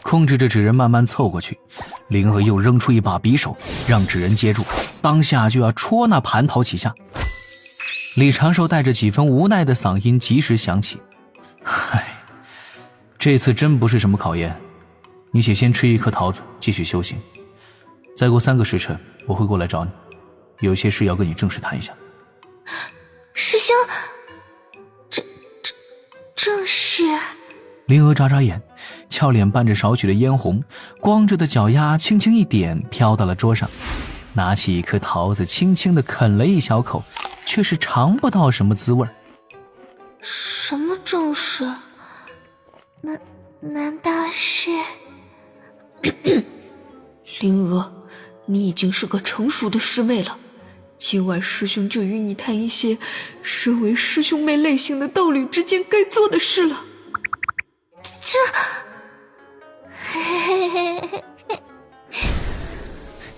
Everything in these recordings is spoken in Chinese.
控制着纸人慢慢凑过去，灵娥又扔出一把匕首，让纸人接住，当下就要戳那蟠桃几下。李长寿带着几分无奈的嗓音及时响起：嗨，这次真不是什么考验，你且先吃一颗桃子继续修行，再过3个时辰我会过来找你，有些事要跟你正式谈一下。师兄，正是。灵娥眨眨眼，俏脸伴着少许的嫣红，光着的脚丫轻轻一点飘到了桌上，拿起一颗桃子轻轻地啃了一小口，却是尝不到什么滋味。什么正事？难道是……灵娥，你已经是个成熟的师妹了，今晚师兄就与你谈一些身为师兄妹类型的道侣之间该做的事了。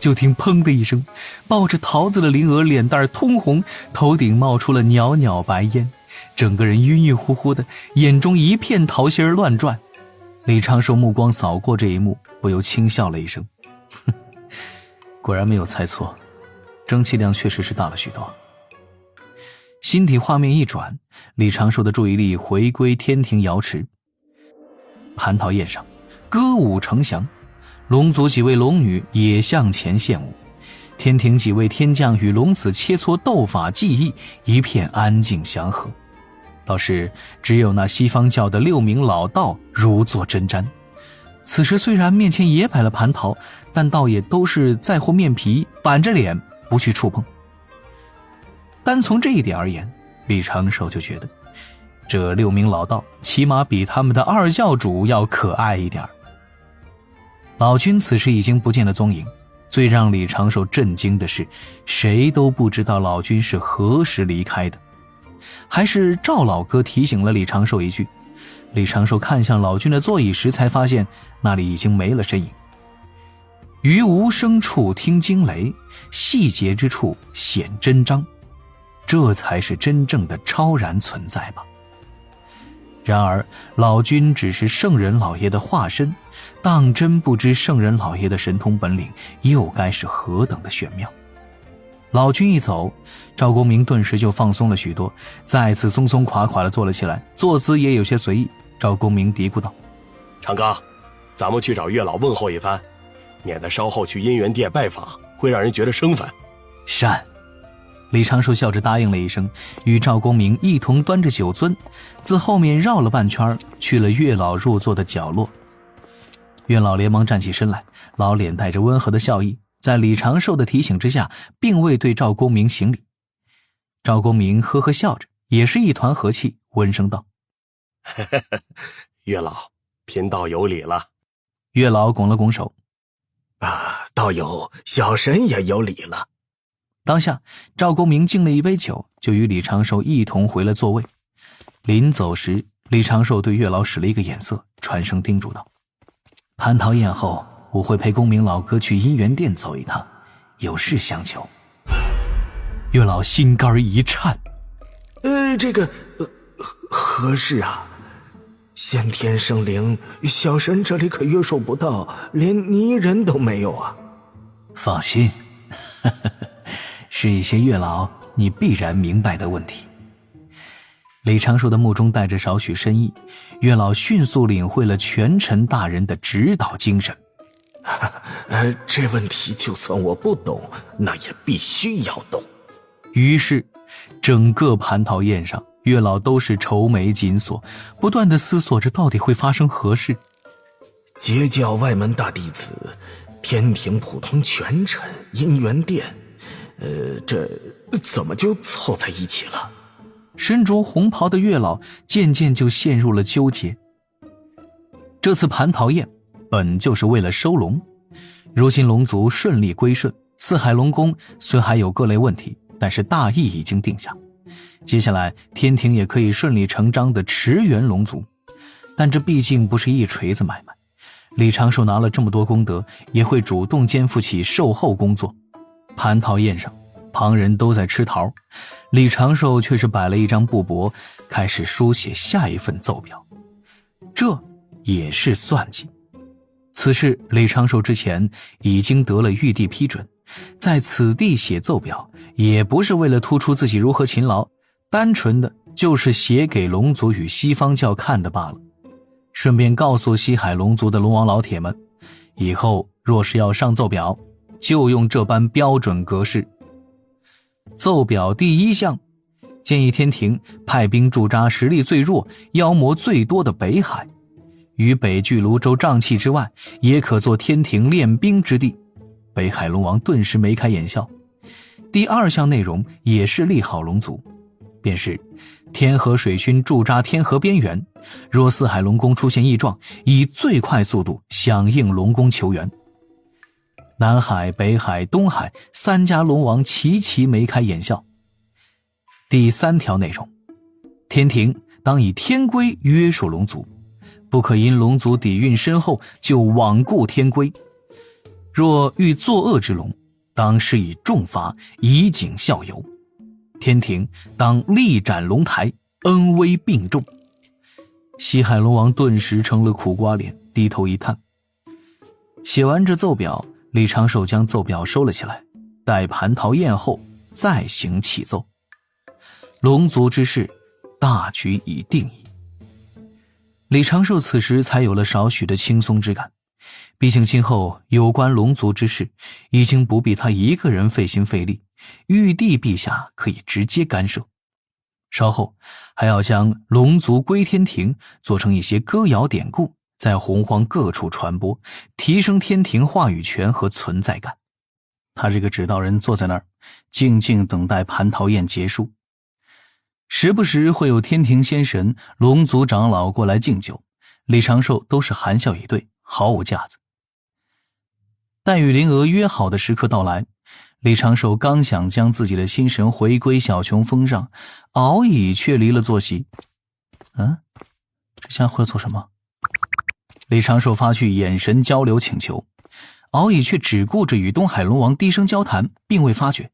就听砰的一声，抱着桃子的灵娥脸蛋通红，头顶冒出了袅袅白烟，整个人晕晕乎乎的，眼中一片桃心儿乱转。李长寿目光扫过这一幕，不由轻笑了一声，果然没有猜错，蒸汽量确实是大了许多。心底画面一转，李长寿的注意力回归天庭瑶池。蟠桃宴上歌舞呈祥，龙族几位龙女也向前献舞，天庭几位天将与龙子切磋斗法技艺，一片安静祥和。倒是只有那西方教的6名老道如坐针毡，此时虽然面前也摆了蟠桃，但倒也都是在乎面皮，板着脸不去触碰。单从这一点而言，李长寿就觉得这6名老道起码比他们的2教主要可爱一点。老君此时已经不见了踪影，最让李长寿震惊的是，谁都不知道老君是何时离开的。还是赵老哥提醒了李长寿一句，李长寿看向老君的座椅时才发现那里已经没了身影。于无声处听惊雷，细节之处显真章，这才是真正的超然存在吧。然而老君只是圣人老爷的化身，当真不知圣人老爷的神通本领又该是何等的玄妙。老君一走，赵公明顿时就放松了许多，再次松松垮垮地坐了起来，坐姿也有些随意。赵公明嘀咕道：长哥，咱们去找月老问候一番，免得稍后去姻缘殿拜访会让人觉得生分。善。李长寿笑着答应了一声，与赵公明一同端着酒樽，自后面绕了半圈，去了月老入座的角落。月老连忙站起身来，老脸带着温和的笑意，在李长寿的提醒之下，并未对赵公明行礼。赵公明呵呵笑着，也是一团和气，温声道：月老，贫道有礼了。月老拱了拱手：道友小神也有礼了。当下赵公明敬了一杯酒，就与李长寿一同回了座位。临走时，李长寿对月老使了一个眼色，传声叮嘱道：蟠桃宴后，我会陪公明老哥去姻缘殿走一趟，有事相求。月老心肝一颤：何事啊？先天生灵，小神这里可约束不到，连泥人都没有啊。放心，是一些月老你必然明白的问题。李长寿的目中带着少许深意，月老迅速领会了权臣大人的指导精神。这问题就算我不懂，那也必须要懂。于是整个蟠桃宴上，月老都是愁眉紧锁，不断地思索着到底会发生何事。截教外门大弟子，天庭普通权臣，姻缘殿，这怎么就凑在一起了？身着红袍的月老渐渐就陷入了纠结。这次蟠桃宴本就是为了收龙，如今龙族顺利归顺，四海龙宫虽还有各类问题，但是大义已经定下，接下来天庭也可以顺理成章地驰援龙族。但这毕竟不是一锤子买卖，李长寿拿了这么多功德，也会主动肩负起售后工作。蟠桃宴上旁人都在吃桃，李长寿却是摆了一张布帛，开始书写下一份奏表。这也是算计，此事李长寿之前已经得了玉帝批准，在此地写奏表也不是为了突出自己如何勤劳，单纯的就是写给龙族与西方教看的罢了。顺便告诉西海龙族的龙王老铁们，以后若是要上奏表，就用这般标准格式。奏表第一项，建议天庭派兵驻扎实力最弱、妖魔最多的北海，于北距泸州瘴气之外，也可做天庭练兵之地。北海龙王顿时眉开眼笑。第二项内容也是利好龙族，便是天河水军驻扎天河边缘，若四海龙宫出现异状，以最快速度响应龙宫求援。南海、北海、东海三家龙王齐齐眉开眼笑。第三条内容，天庭当以天规约束龙族，不可因龙族底蕴深厚就罔顾天规，若遇作恶之龙，当施以重罚，以儆效尤。天庭当力斩龙台，恩威并重。西海龙王顿时成了苦瓜脸，低头一叹。写完这奏表，李长寿将奏表收了起来，待蟠桃宴后再行启奏。龙族之事，大局已定矣。李长寿此时才有了少许的轻松之感，毕竟今后有关龙族之事已经不必他一个人费心费力，玉帝陛下可以直接干涉。稍后还要将龙族归天庭做成一些歌谣典故，在洪荒各处传播，提升天庭话语权和存在感。他这个指导人坐在那儿，静静等待蟠桃宴结束。时不时会有天庭仙神、龙族长老过来敬酒，李长寿都是含笑以对，毫无架子。待与灵娥约好的时刻到来，李长寿刚想将自己的心神回归小琼峰上，敖乙却离了坐席。这家伙要做什么？李长寿发去眼神交流请求，敖乙却只顾着与东海龙王低声交谈，并未发觉。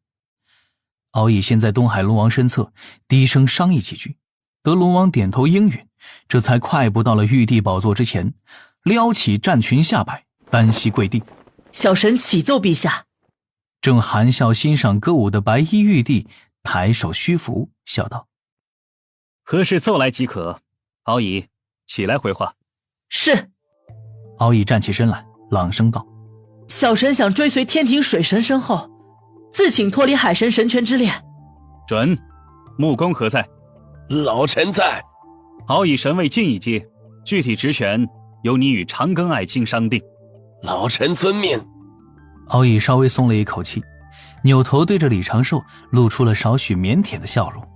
敖乙先在东海龙王身侧低声商议几句，得龙王点头应允，这才快步到了玉帝宝座之前，撩起战裙下摆，单膝跪地。小神启奏陛下。正含笑欣赏歌舞的白衣玉帝抬手虚服，笑道：何事奏来即可。敖乙，起来回话。是。敖乙站起身来，朗声道：小神想追随天庭水神身后，自请脱离海神神权之列。准。木工何在？老臣在。敖乙神位进一阶，具体职权由你与长庚爱卿商定。老臣遵命。敖乙稍微松了一口气，扭头对着李长寿露出了少许腼腆的笑容，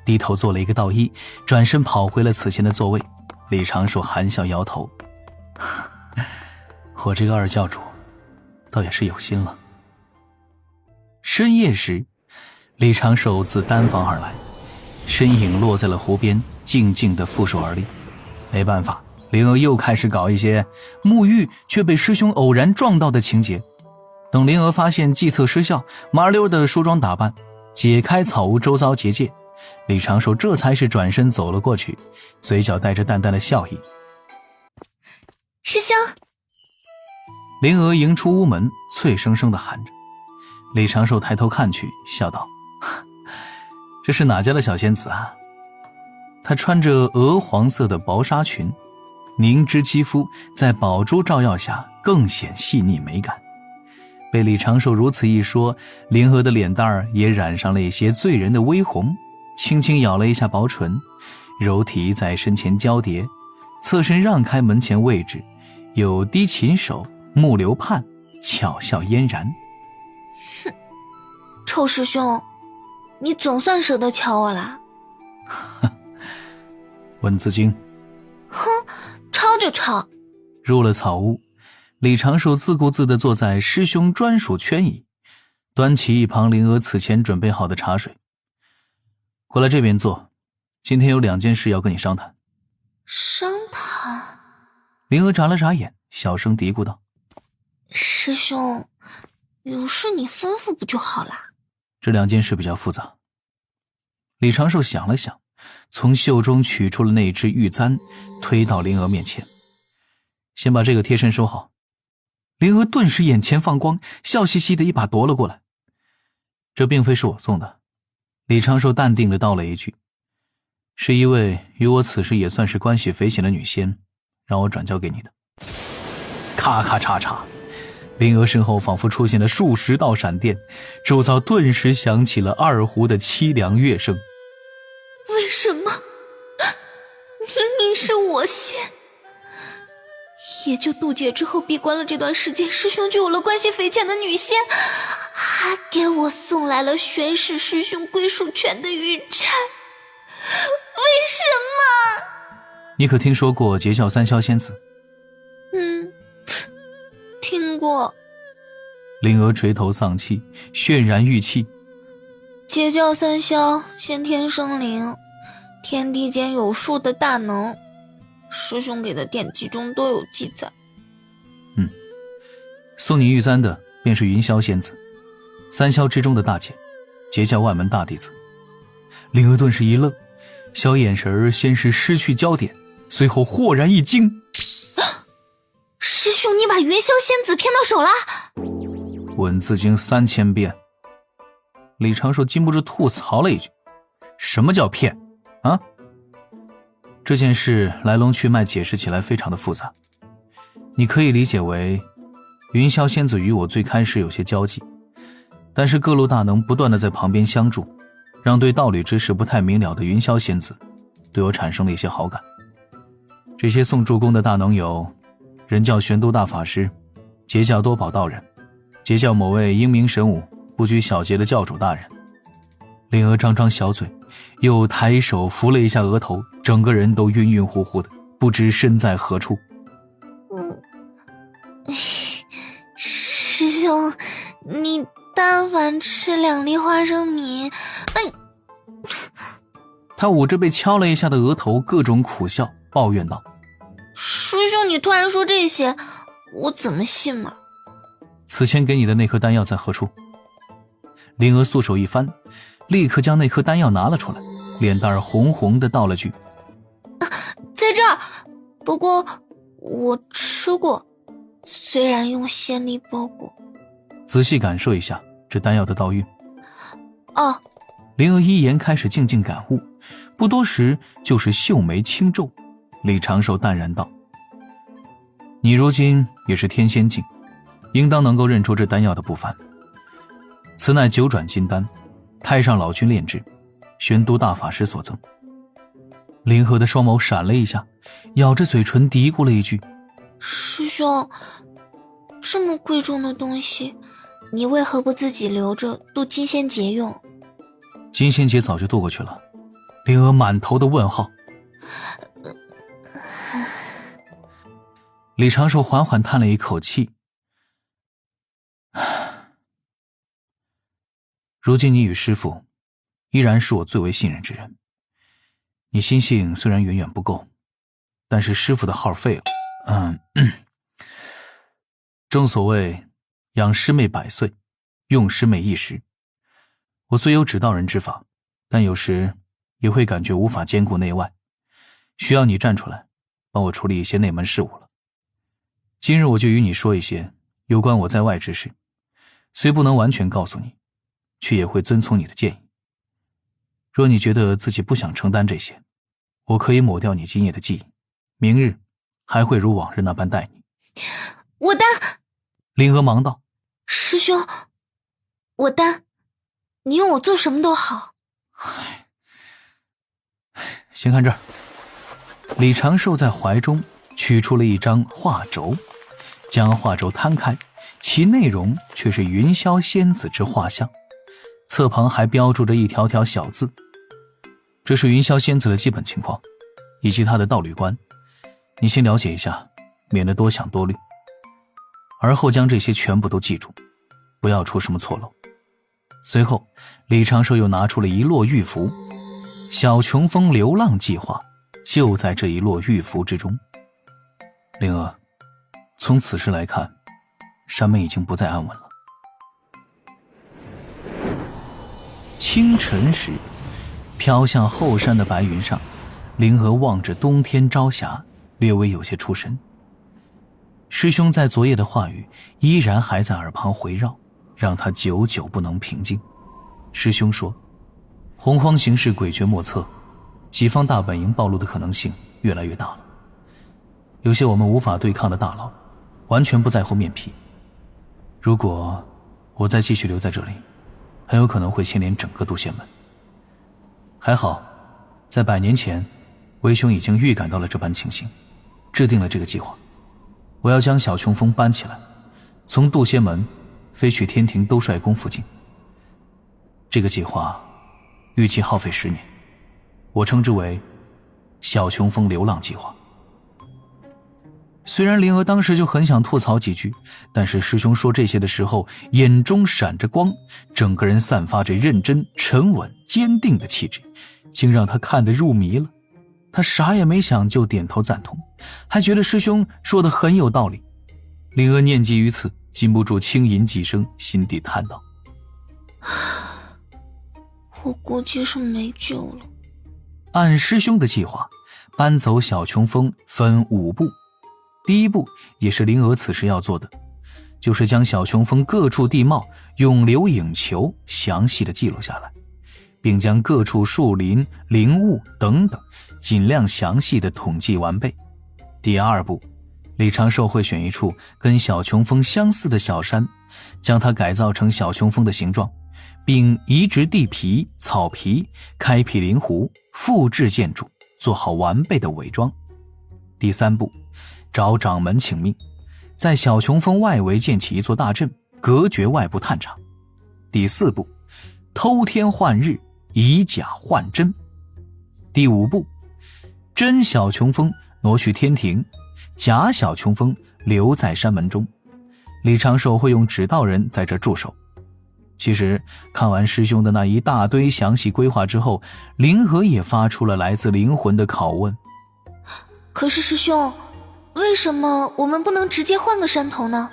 低头做了一个道揖，转身跑回了此前的座位。李长寿含笑摇头：我这个二教主倒也是有心了。深夜时，李长寿自丹房而来，身影落在了湖边，静静地负手而立。没办法，灵娥又开始搞一些沐浴却被师兄偶然撞到的情节。等灵娥发现计策失效，麻溜的梳妆打扮，解开草屋周遭结界，李长寿这才是转身走了过去，嘴角带着淡淡的笑意。师兄。灵娥迎出屋门，脆生生地喊着。李长寿抬头看去，笑道：这是哪家的小仙子啊？她穿着鹅黄色的薄纱裙，凝脂肌肤在宝珠照耀下更显细腻美感。被李长寿如此一说，灵娥的脸蛋儿也染上了一些醉人的微红，轻轻咬了一下薄唇，柔体在身前交叠，侧身让开门前位置，有低琴手，目流盼，巧笑嫣然。哼，臭师兄，你总算舍得瞧我啦。文字经。哼，抄就抄。入了草屋，李长寿自顾自地坐在师兄专属圈椅，端起一旁灵娥此前准备好的茶水。过来这边坐，今天有2件事要跟你商谈。商谈？灵娥眨了眨眼，小声嘀咕道：师兄，有事你吩咐不就好啦？这2件事比较复杂。李长寿想了想，从袖中取出了那只玉簪，推到灵娥面前。先把这个贴身收好，灵娥顿时眼前放光，笑嘻嘻的一把夺了过来。这并非是我送的，李长寿淡定的道了一句，是一位与我此时也算是关系匪浅的女仙，让我转交给你的。咔咔嚓嚓，灵娥身后仿佛出现了数十道闪电，周遭顿时响起了二胡的凄凉乐声。为什么？明明是我先。也就渡劫之后闭关了这段时间，师兄就有了关系匪浅的女仙，还给我送来了玄氏师兄归属权的玉钗。为什么？你可听说过截教三霄仙子？听过。灵娥垂头丧气，渲然欲泣。截教三霄，先天生灵，天地间有数的大能，师兄给的典籍中都有记载。送你玉簪的便是云霄仙子，三霄之中的大姐，截教外门大弟子。灵娥顿时一愣，小眼神先是失去焦点，随后豁然一惊。师兄，你把云霄仙子骗到手了？文字经3000遍。李长寿禁不住吐槽了一句：什么叫骗啊？这件事来龙去脉解释起来非常的复杂，你可以理解为云霄仙子与我最开始有些交集，但是各路大能不断的在旁边相助，让对道理知识不太明了的云霄仙子对我产生了一些好感。这些送助攻的大能有人教玄都大法师，截教多宝道人，截教某位英明神武不拘小节的教主大人。灵娥张张小嘴，又抬手扶了一下额头，整个人都晕晕乎乎的，不知身在何处。师兄，你但凡吃2粒花生米，他捂着被敲了一下的额头，各种苦笑，抱怨道：师兄，你突然说这些，我怎么信嘛？此前给你的那颗丹药在何处？灵娥素手一翻，立刻将那颗丹药拿了出来，脸蛋红红的道了句：在这儿，不过我吃过，虽然用仙力包裹。仔细感受一下这丹药的道韵。哦。灵娥一言开始静静感悟，不多时就是秀眉轻皱。李长寿淡然道：你如今也是天仙境，应当能够认出这丹药的不凡。此乃九转金丹，太上老君炼制，玄都大法师所赠。灵娥的双眸闪了一下，咬着嘴唇嘀咕了一句：师兄，这么贵重的东西，你为何不自己留着渡金仙劫用？金仙劫早就渡过去了。灵娥满头的问号。李长寿缓缓叹了一口气，如今你与师父依然是我最为信任之人，你心性虽然远远不够，但是师父的号废了。正所谓养师妹100岁，用师妹1时。我虽有指导人之法，但有时也会感觉无法兼顾内外，需要你站出来帮我处理一些内门事务了。今日我就与你说一些有关我在外之事，虽不能完全告诉你，却也会遵从你的建议。若你觉得自己不想承担这些，我可以抹掉你今夜的记忆，明日还会如往日那般待你。我担。灵娥忙道：师兄，我担，你用我做什么都好。先看这儿。李长寿在怀中取出了一张画轴，将画轴摊开，其内容却是云霄仙子之画像，侧旁还标注着一条条小字。这是云霄仙子的基本情况，以及她的道侣观，你先了解一下，免得多想多虑。而后将这些全部都记住，不要出什么错漏。随后，李长寿又拿出了一摞玉符，小琼峰流浪计划就在这一摞玉符之中。灵娥，从此时来看，山门已经不再安稳了。清晨时，飘向后山的白云上，灵娥望着冬天朝霞，略微有些出神。师兄在昨夜的话语依然还在耳旁回绕，让他久久不能平静。师兄说，洪荒形势诡谲莫测，己方大本营暴露的可能性越来越大了。有些我们无法对抗的大佬完全不在乎面皮，如果我再继续留在这里，很有可能会牵连整个渡仙门。还好在100年前，为兄已经预感到了这般情形，制定了这个计划。我要将小琼峰搬起来，从渡仙门飞去天庭兜帅宫附近。这个计划预计耗费10年，我称之为小琼峰流浪计划。虽然灵儿当时就很想吐槽几句，但是师兄说这些的时候眼中闪着光，整个人散发着认真、沉稳、坚定的气质，竟让他看得入迷了。他啥也没想就点头赞同，还觉得师兄说的很有道理。灵儿念及于此，禁不住轻吟几声，心底叹道：我估计是没救了。按师兄的计划，搬走小琼峰分5步。第一步，也是灵儿此时要做的，就是将小琼峰各处地貌用留影球详细的记录下来，并将各处树林、灵物等等尽量详细的统计完备。第二步，李长寿会选一处跟小琼峰相似的小山，将它改造成小琼峰的形状，并移植地皮、草皮，开辟灵湖，复制建筑，做好完备的伪装。第三步，找掌门请命，在小琼峰外围建起一座大阵，隔绝外部探查。第四步，偷天换日，以假换真。第5步，真小琼峰挪去天庭，假小琼峰留在山门中。李长寿会用指道人在这驻守。其实看完师兄的那一大堆详细规划之后，灵儿也发出了来自灵魂的拷问：可是师兄，为什么我们不能直接换个山头呢？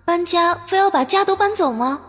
搬家非要把家都搬走吗？